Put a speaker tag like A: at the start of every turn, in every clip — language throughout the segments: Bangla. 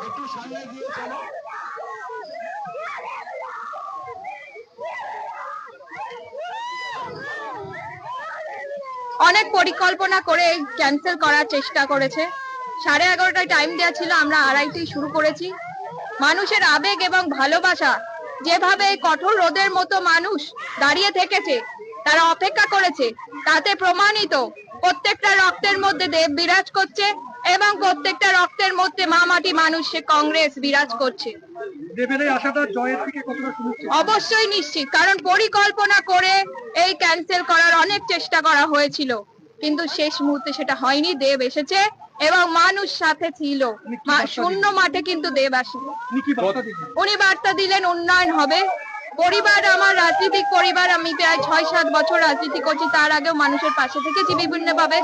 A: একটু সামনে দিয়ে চলো।
B: অনেক পরিকল্পনা করে ক্যান্সেল করার চেষ্টা করেছে। 11:30টায় টাইম দেওয়া ছিল, আমরা 2:30টায় শুরু করেছি। মানুষের আবেগ এবং ভালোবাসা, যেভাবে কঠোর রোদের মতো মানুষ দাঁড়িয়ে থেকেছে, তারা অপেক্ষা করেছে, তাতে প্রমাণিত প্রত্যেকটা রক্তের মধ্যে দেব বিরাজ করছে এবং প্রত্যেকটা রক্তের মধ্যে মা মাটি মানুষ কংগ্রেস বিরাজ করছে।
A: দেবের এই আশাটা জয়ের দিকে কতটা সুনিশ্চিত?
B: অবশ্যই নিশ্চিত, কারণ পরিকল্পনা করে এই ক্যান্সেল করার অনেক চেষ্টা করা হয়েছিল, কিন্তু শেষ মুহূর্তে সেটা হয়নি। দেব এসেছে এবং মানুষ সাথে ছিল। শূন্য মাঠে কিন্তু দেব আসেনি। উনি বার্তা দিলেন উন্নয়ন হবে। পরিবার আমার রাজনৈতিক পরিবার, আমি প্রায় 6-7 বছর রাজনীতি করছি, তার আগেও মানুষের পাশে থেকেছি বিভিন্নভাবে।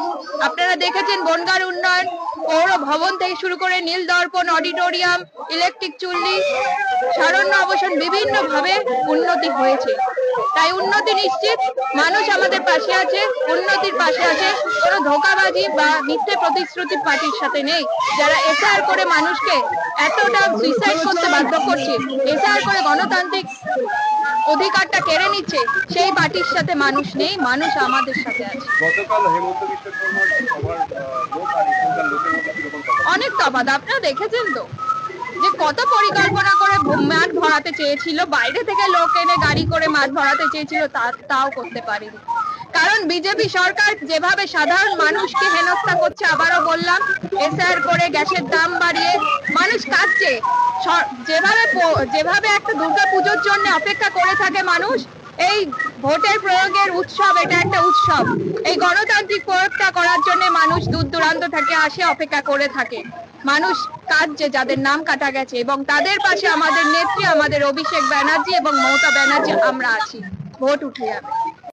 B: আপনারা দেখেছেন বনগাঁর উন্নয়ন, পৌর ভবন থেকে শুরু করে নীল দর্পণ, অডিটোরিয়াম, ইলেকট্রিক চুল্লি, সারণ্য আবাসন, বিভিন্ন ভাবে উন্নতি হয়েছে। তাই উন্নতি নিশ্চিত, মানুষ আমাদের পাশে আছে, উন্নতির পাশে আছে। কোনো ধোঁকাবাজি বা মিথ্যে প্রতিশ্রুতি পার্টির সাথে নেই, যারা এসআর করে মানুষকে এতটা সুইসাইড করতে বাধ্য করছে, এসআর করে গণতান্ত্রিক অধিকারটা কেড়ে নিচ্ছে, সেই পার্টির সাথে মানুষ নেই, মানুষ আমাদের সাথে আছে।
A: গতকাল হেমন্ত বিশ্ব শর্মার সভার লোক আর এখানকার লোকের মধ্যে কিরকম
B: অনেক তফাৎ। আপনারা দেখেছেন তো যে কত পরিকল্পনা করে মাঠ ভরাতে চেয়েছিল, বাইরে থেকে লোক এনে গাড়ি করে মাঠ ভরাতে চেয়েছিল, তাও করতে পারেনি। কারণ বিজেপি সরকার যেভাবে সাধারণ মানুষকে হেনস্থা করছে, আবারও বললাম, এসআর করে গ্যাসের দাম বাড়িয়ে মানুষ কাঁদছে। যেভাবে একটা দুর্গা পুজোর জন্য অপেক্ষা করে থাকে মানুষ, এই ভোটের প্রয়োগের উৎসব, এটা একটা উৎসব। এই গণতান্ত্রিক প্রয়োগটা করার জন্য মানুষ দূর দূরান্ত থেকে আসে, অপেক্ষা করে থাকে। মানুষ কাঁদছে যাদের নাম কাটা গেছে, এবং তাদের পাশে আমাদের নেত্রী, আমাদের অভিষেক ব্যানার্জি এবং মমতা ব্যানার্জি আমরা আছি। ভোট উঠে যাবে।